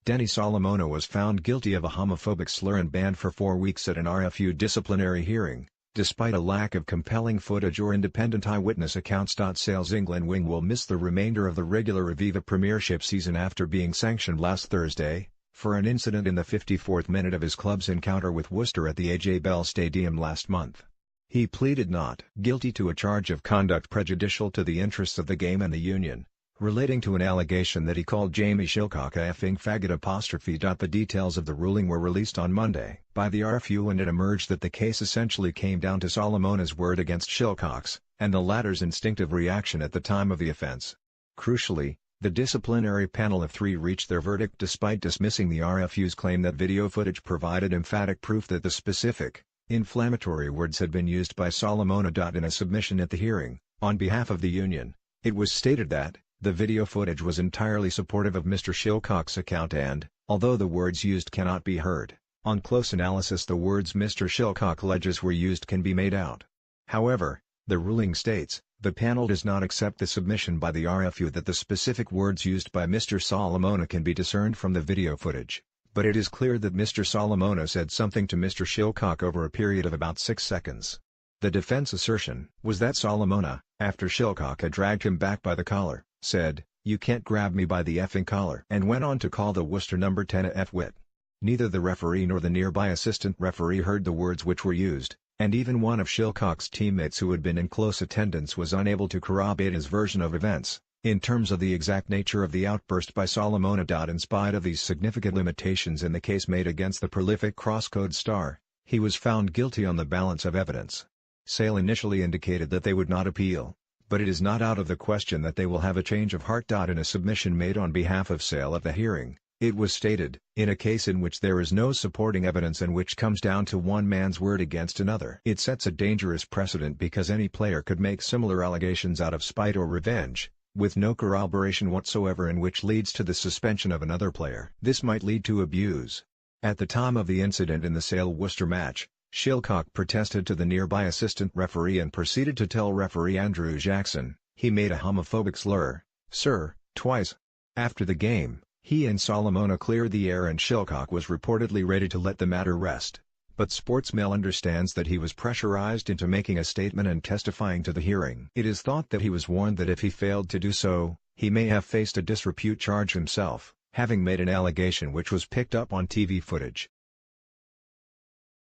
Denny Solomona was found guilty of a homophobic slur and banned for 4 weeks at an RFU disciplinary hearing, despite a lack of compelling footage or independent eyewitness accounts. Sale's England wing will miss the remainder of the regular Aviva Premiership season after being sanctioned last Thursday, for an incident in the 54th minute of his club's encounter with Worcester at the AJ Bell Stadium last month. He pleaded not guilty to a charge of conduct prejudicial to the interests of the game and the union, relating to an allegation that he called Jamie Shilcock a effing faggot. The details of the ruling were released on Monday by the RFU, and it emerged that the case essentially came down to Solomona's word against Shilcock's, and the latter's instinctive reaction at the time of the offence. Crucially, the disciplinary panel of 3 reached their verdict despite dismissing the RFU's claim that video footage provided emphatic proof that the specific, inflammatory words had been used by Solomona. In a submission at the hearing, on behalf of the union, it was stated that the video footage was entirely supportive of Mr. Shilcock's account and, although the words used cannot be heard, on close analysis the words Mr. Shilcock alleges were used can be made out. However, the ruling states, the panel does not accept the submission by the RFU that the specific words used by Mr. Solomona can be discerned from the video footage, but it is clear that Mr. Solomona said something to Mr. Shilcock over a period of about 6 seconds. The defense assertion was that Solomona, after Shilcock had dragged him back by the collar, said, "You can't grab me by the effing collar," and went on to call the Worcester number 10 a F-wit. Neither the referee nor the nearby assistant referee heard the words which were used, and even one of Shilcock's teammates who had been in close attendance was unable to corroborate his version of events, in terms of the exact nature of the outburst by Solomona. In spite of these significant limitations in the case made against the prolific crosscode star, he was found guilty on the balance of evidence. Sale initially indicated that they would not appeal, but it is not out of the question that they will have a change of heart. In a submission made on behalf of Sale at the hearing, it was stated, in a case in which there is no supporting evidence and which comes down to one man's word against another, it sets a dangerous precedent because any player could make similar allegations out of spite or revenge, with no corroboration whatsoever, and which leads to the suspension of another player. This might lead to abuse. At the time of the incident in the Sale-Worcester match, Shilcock protested to the nearby assistant referee and proceeded to tell referee Andrew Jackson, "He made a homophobic slur, sir, twice." After the game, he and Solomona cleared the air and Shilcock was reportedly ready to let the matter rest, but Sportsmail understands that he was pressurized into making a statement and testifying to the hearing. It is thought that he was warned that if he failed to do so, he may have faced a disrepute charge himself, having made an allegation which was picked up on TV footage.